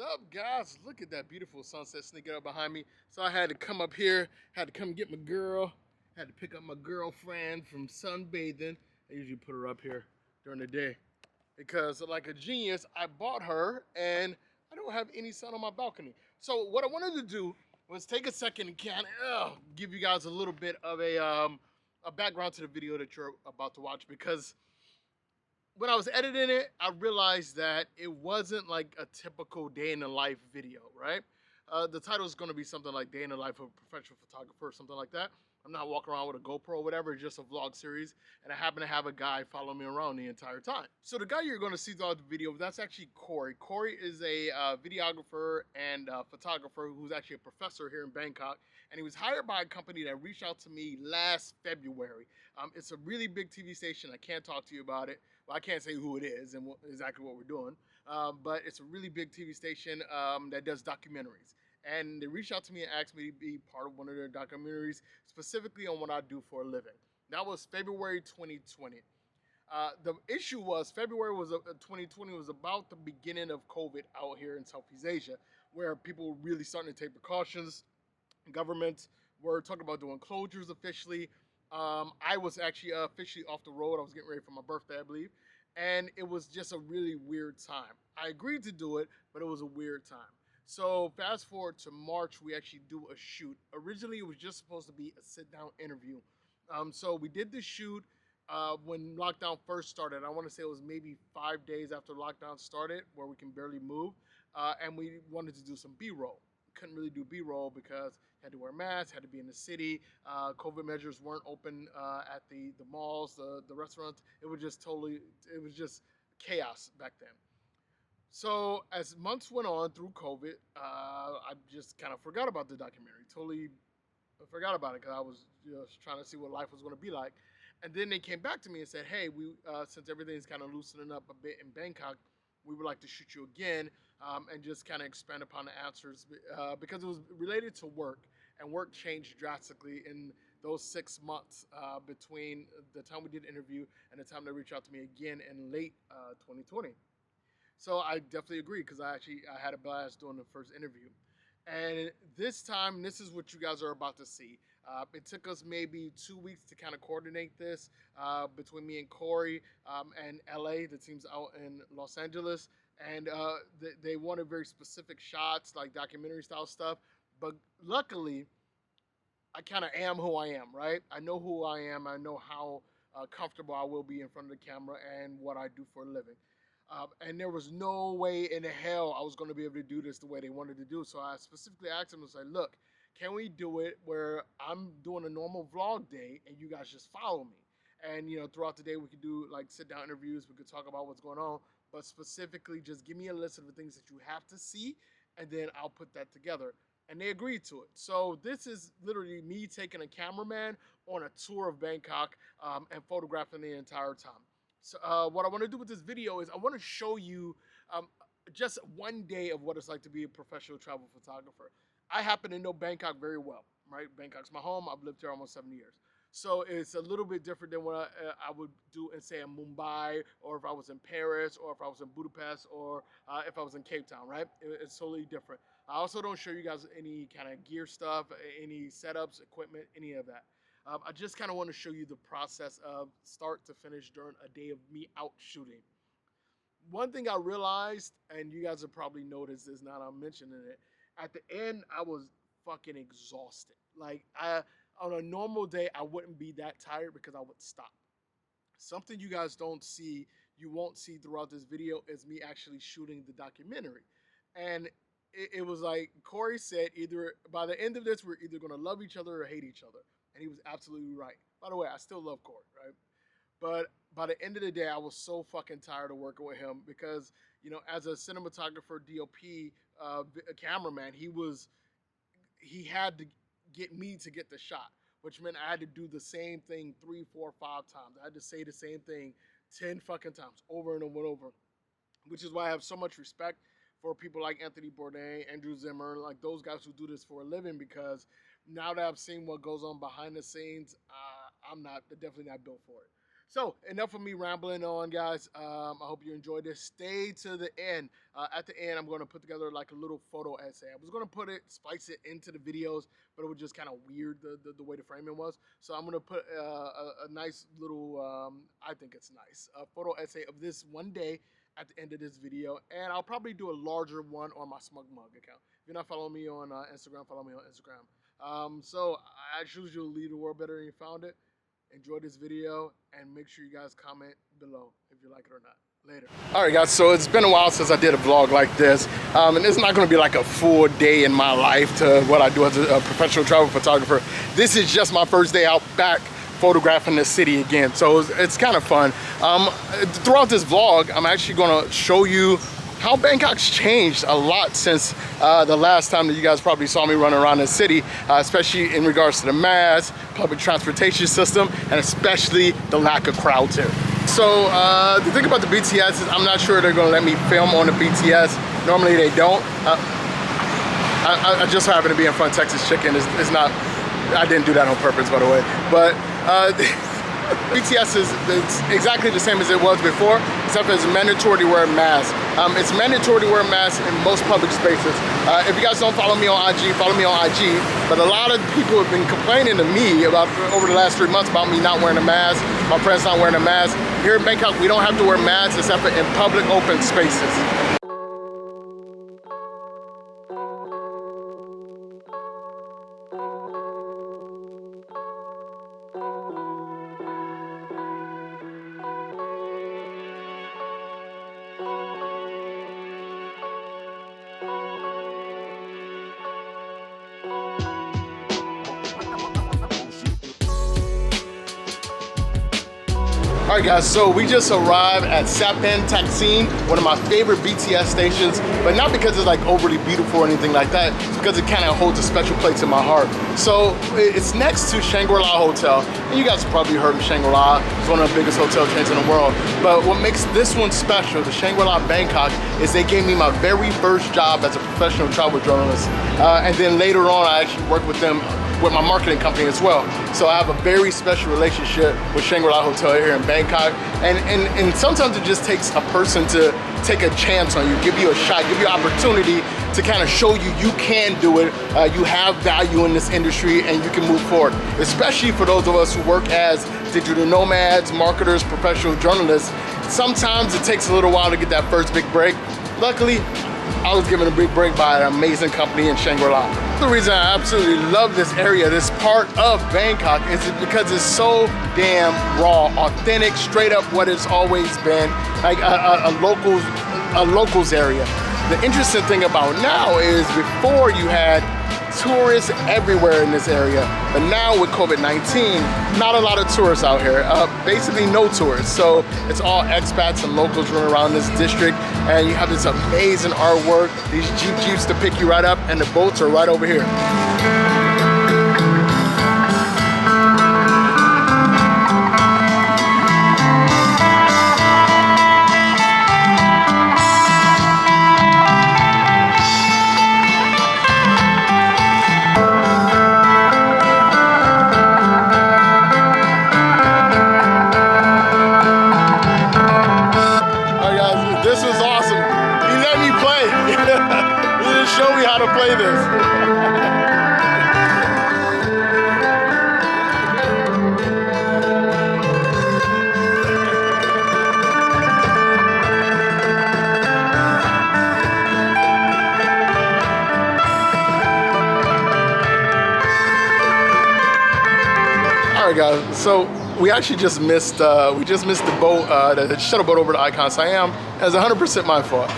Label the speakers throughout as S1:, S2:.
S1: up, guys? Look at that beautiful sunset sneaking up behind me. So I had to come up here, had to come get my girl, had to pick up my girlfriend from sunbathing. I usually put her up here during the day because, like a genius, I bought her and I don't have any sun on my balcony. So what I wanted to do was take a second and kind of give you guys a little bit of a background to the video that you're about to watch because when I was editing it, I realized that it wasn't like a typical day in the life video, right? The title is going to be something like "Day in the Life of a Professional Photographer" or something like that. I'm not walking around with a GoPro or whatever. It's just a vlog series, and I happen to have a guy follow me around the entire time. So the guy you're going to see throughout the video, that's actually Corey. Corey is a videographer and photographer who's actually a professor here in Bangkok, and he was hired by a company that reached out to me last February. It's a really big TV station. I can't talk to you about it. Well, I can't say who it is and exactly what we're doing, but it's a really big TV station that does documentaries. And they reached out to me and asked me to be part of one of their documentaries, specifically on what I do for a living. That was February 2020. The issue was February was 2020 was about the beginning of COVID out here in Southeast Asia, where people were really starting to take precautions. Governments were talking about doing closures officially. I was actually officially off the road. I was getting ready for my birthday, I believe, and it was just a really weird time. I agreed to do it, but it was a weird time. So fast forward to March, we actually do a shoot. Originally, it was just supposed to be a sit-down interview. So we did the shoot when lockdown first started. I want to say it was maybe 5 days after lockdown started, where we can barely move, and we wanted to do some B-roll. Couldn't really do B-roll because you had to wear masks, had to be in the city. COVID measures weren't open at the malls, the restaurants. It was just chaos back then. So as months went on through COVID, I just kind of forgot about the documentary. Totally forgot about it because I was just trying to see what life was going to be like. And then they came back to me and said, "Hey, we since everything's kind of loosening up a bit in Bangkok, we would like to shoot you again and just kind of expand upon the answers because it was related to work, and work changed drastically in those 6 months between the time we did the interview and the time they reached out to me again in late 2020." So I definitely agree because I had a blast doing the first interview. And this time, this is what you guys are about to see. It took us maybe 2 weeks to kind of coordinate this between me and Corey and LA. The team's out in Los Angeles. And they wanted very specific shots, like documentary style stuff. But luckily, I kind of am who I am, right? I know who I am. I know how comfortable I will be in front of the camera and what I do for a living. And there was no way in hell I was going to be able to do this the way they wanted to do. So I specifically asked them to say, look, can we do it where I'm doing a normal vlog day and you guys just follow me? And, throughout the day we could do like sit down interviews. We could talk about what's going on, but specifically just give me a list of the things that you have to see and then I'll put that together. And they agreed to it. So this is literally me taking a cameraman on a tour of Bangkok and photographing the entire time. So what I want to do with this video is I want to show you just one day of what it's like to be a professional travel photographer. I happen to know Bangkok very well, right? Bangkok's my home. I've lived here almost 7 years. So it's a little bit different than what I would do in, say, in Mumbai, or if I was in Paris, or if I was in Budapest, or if I was in Cape Town, right? It's totally different. I also don't show you guys any kind of gear stuff, any setups, equipment, any of that. I just kind of want to show you the process of start to finish during a day of me out shooting. One thing I realized, and you guys have probably noticed this now that I'm mentioning it, at the end, I was fucking exhausted. Like, on a normal day, I wouldn't be that tired because I would stop. Something you guys don't see, you won't see throughout this video is me actually shooting the documentary. And it was like Corey said, either by the end of this, we're either going to love each other or hate each other. And he was absolutely right. By the way, I still love Corey, right? But by the end of the day, I was so fucking tired of working with him because, as a cinematographer, DOP, a cameraman, he had to get me to get the shot, which meant I had to do the same thing 3, 4, 5 times. I had to say the same thing 10 fucking times over and over and over, which is why I have so much respect for people like Anthony Bourdain, Andrew Zimmer, like those guys who do this for a living, because now that I've seen what goes on behind the scenes, I'm definitely not built for it. So enough of me rambling on, guys. I hope you enjoyed this. Stay to the end. At the end, I'm going to put together like a little photo essay. I was going to spice it into the videos, but it was just kind of weird the way the framing was. So I'm going to put a nice little, I think it's nice, photo essay of this one day at the end of this video. And I'll probably do a larger one on my Smug Mug account. If you're not following me on Instagram, follow me on Instagram. So I choose you to leave the world better than you found it. Enjoy this video and make sure you guys comment below if you like it or not. Later. All right, guys, so it's been a while since I did a vlog like this, and it's not going to be like a full day in my life to what I do as a professional travel photographer. This is just my first day out back photographing the city again, so it's kind of fun. Throughout this vlog, I'm actually going to show you how Bangkok's changed a lot since the last time that you guys probably saw me running around the city, especially in regards to the mass, public transportation system, and especially the lack of crowds here. So the thing about the BTS is I'm not sure they're gonna let me film on the BTS. Normally they don't. I just happen to be in front of Texas Chicken. It's not, I didn't do that on purpose, by the way. But BTS is exactly the same as it was before, except it's mandatory to wear a mask. It's mandatory to wear a mask in most public spaces. If you guys don't follow me on IG, follow me on IG. But a lot of people have been complaining to me about over the last 3 months about me not wearing a mask, my friends not wearing a mask. Here in Bangkok, we don't have to wear masks except for in public open spaces. Alright guys, so we just arrived at Sapan Taksin, one of my favorite BTS stations, but not because it's like overly beautiful or anything like that, it's because it kind of holds a special place in my heart. So it's next to Shangri-La Hotel, and you guys have probably heard of Shangri-La. It's one of the biggest hotel chains in the world. But what makes this one special, the Shangri-La Bangkok, is they gave me my very first job as a professional travel journalist. And then later on, I actually worked with them with my marketing company as well. So I have a very special relationship with Shangri-La Hotel here in Bangkok. And sometimes it just takes a person to take a chance on you, give you a shot, give you an opportunity to kind of show you you can do it. You have value in this industry and you can move forward. Especially for those of us who work as digital nomads, marketers, professional journalists. Sometimes it takes a little while to get that first big break. Luckily, I was given a big break by an amazing company in Shangri-La. The reason I absolutely love this area, this part of Bangkok, is because it's so damn raw, authentic, straight up what it's always been, like a locals area. The interesting thing about now is before you had tourists everywhere in this area, but now with COVID-19, not a lot of tourists out here, basically no tourists. So it's all expats and locals running around this district, and you have this amazing artwork, these jeeps to pick you right up, and the boats are right over here. Show me how to play this. All right, guys. So we actually just missed the boat, the shuttle boat over to Icon Siam. It's 100% my fault.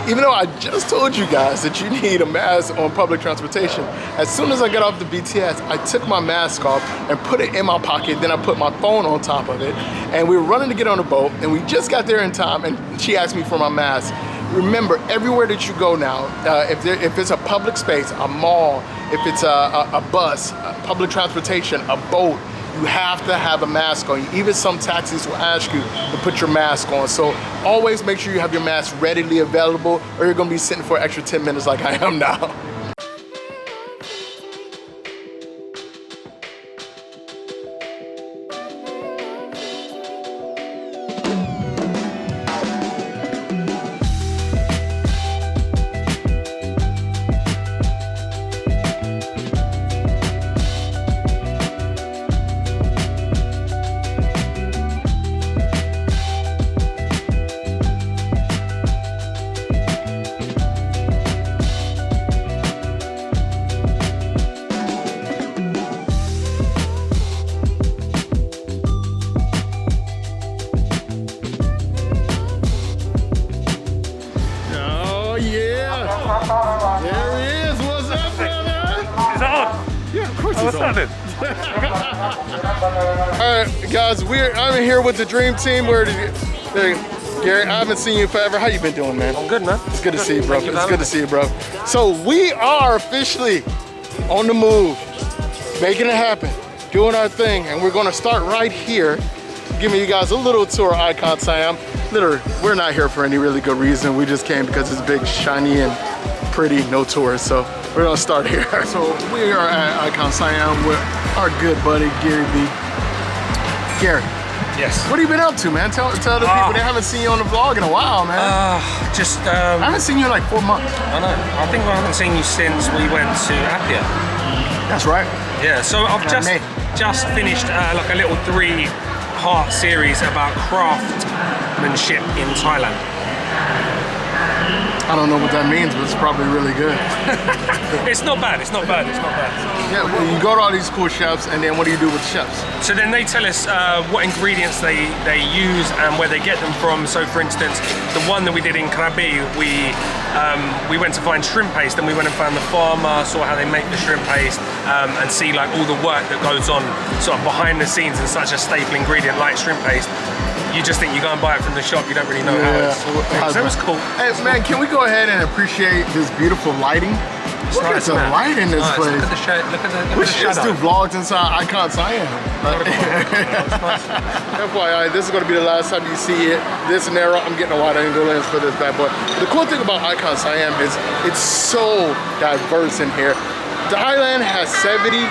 S1: Even though I just told you guys that you need a mask on public transportation, as soon as I got off the BTS, I took my mask off and put it in my pocket, then I put my phone on top of it, and we were running to get on the boat, and we just got there in time, and she asked me for my mask. Remember, everywhere that you go now, if it's a public space, a mall, if it's a bus, public transportation, a boat, you have to have a mask on you. Even some taxis will ask you to put your mask on. So always make sure you have your mask readily available, or you're gonna be sitting for an extra 10 minutes like I am now. There he is. What's up, brother?
S2: Is that on?
S1: Yeah, of course
S2: What's
S1: it's on.
S2: happening?
S1: All right, guys, I'm here with the dream team. Gary, I haven't seen you forever. How you been doing, man?
S2: I'm good, man.
S1: It's good to see you, bro.
S2: Thank you,
S1: It's good to see you, bro. So we are officially on the move, making it happen, doing our thing, and we're gonna start right here, giving you guys a little tour of Icon Siam. Literally, we're not here for any really good reason. We just came because it's big, shiny, and pretty, no tourists. So we're gonna start here. So we are at Icon Siam with our good buddy, Gary B. Gary.
S2: Yes.
S1: What have you been up to, man? Tell the people, they haven't seen you on the vlog in a while, man.
S2: I
S1: haven't seen you in like 4 months.
S2: I know. I think I haven't seen you since we went to Apia.
S1: That's right.
S2: Yeah, so I've just finished like a little 3-part series about craftsmanship in Thailand.
S1: I don't know what that means, but it's probably really good.
S2: It's not bad, it's not bad, it's not bad.
S1: Yeah, well, you go to all these cool chefs, and then what do you do with chefs?
S2: So then they tell us what ingredients they use and where they get them from. So for instance, the one that we did in Krabi, we went to find shrimp paste, and we went and found the farmer, saw how they make the shrimp paste, and see like all the work that goes on sort of behind the scenes in such a staple ingredient like shrimp paste. You just think you go and buy it from the shop, you don't really know how it's made. So it was cool.
S1: Hey man, can we go ahead and appreciate this beautiful lighting? Look at the light in this place.
S2: Look at the
S1: We should just do vlogs inside Icon Siam. FYI, this is going to be the last time you see it. This narrow, I'm getting a wide angle lens for this bad boy. The cool thing about Icon Siam is it's so diverse in here. Thailand has 77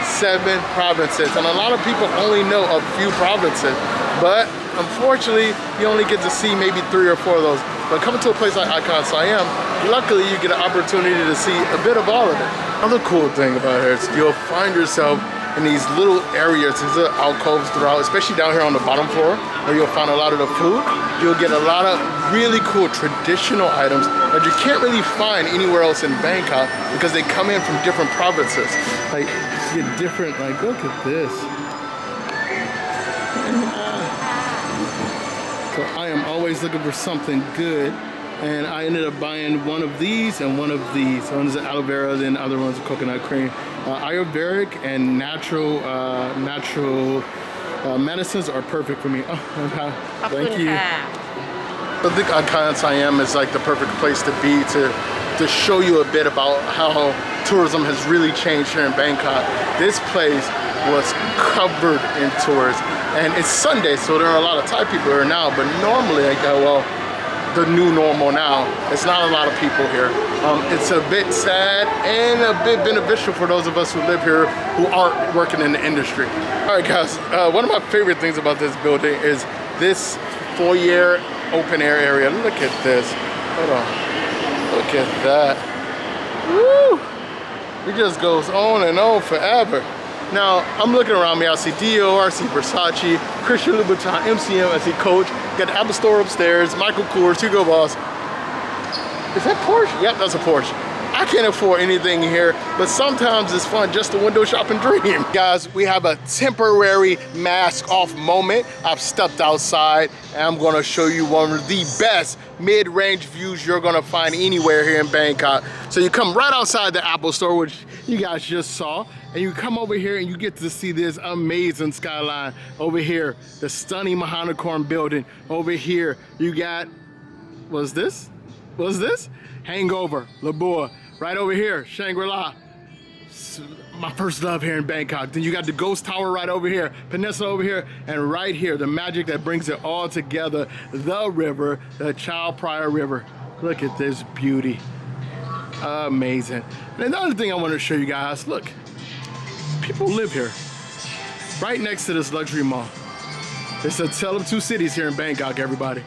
S1: provinces, and a lot of people only know a few provinces. But unfortunately, you only get to see maybe 3 or 4 of those. But coming to a place like Icon Siam, luckily you get an opportunity to see a bit of all of it. Another cool thing about here is you'll find yourself in these little areas, these little alcoves throughout, especially down here on the bottom floor, where you'll find a lot of the food. You'll get a lot of really cool traditional items that you can't really find anywhere else in Bangkok because they come in from different provinces. Like, you get different, like, look at this. So I am always looking for something good, and I ended up buying one of these and one of these. One is aloe vera, then the other one's coconut cream. Ayurvedic and natural medicines are perfect for me. Oh, thank you. I think Icon Siam is like the perfect place to be to show you a bit about how tourism has really changed here in Bangkok. This place was covered in tourists. And it's Sunday, so there are a lot of Thai people here now, but normally, well, the new normal now, it's not a lot of people here. It's a bit sad and a bit beneficial for those of us who live here who aren't working in the industry. All right, guys, one of my favorite things about this building is this foyer open air area. Look at this. Hold on. Look at that. Woo! It just goes on and on forever. Now, I'm looking around me, I see Dior, I see Versace, Christian Louboutin, MCM, I see Coach, got the Apple Store upstairs, Michael Kors, Hugo Boss. Is that Porsche? Yep, that's a Porsche. I can't afford anything here, but sometimes it's fun just to window shop and dream. Guys, we have a temporary mask off moment. I've stepped outside and I'm gonna show you one of the best mid-range views you're gonna find anywhere here in Bangkok. So you come right outside the Apple Store, which you guys just saw, and you come over here and you get to see this amazing skyline. Over here, the stunning Mahanakorn building. Over here, you got, what's this? Hangover, Lebua. Right over here, Shangri-La. My first love here in Bangkok. Then you got the Ghost Tower right over here, Peninsula over here, and right here, the magic that brings it all together, the river, the Chao Phraya River. Look at this beauty. Amazing. And another thing I want to show you guys, look, people live here, right next to this luxury mall. It's a tale of two cities here in Bangkok, everybody.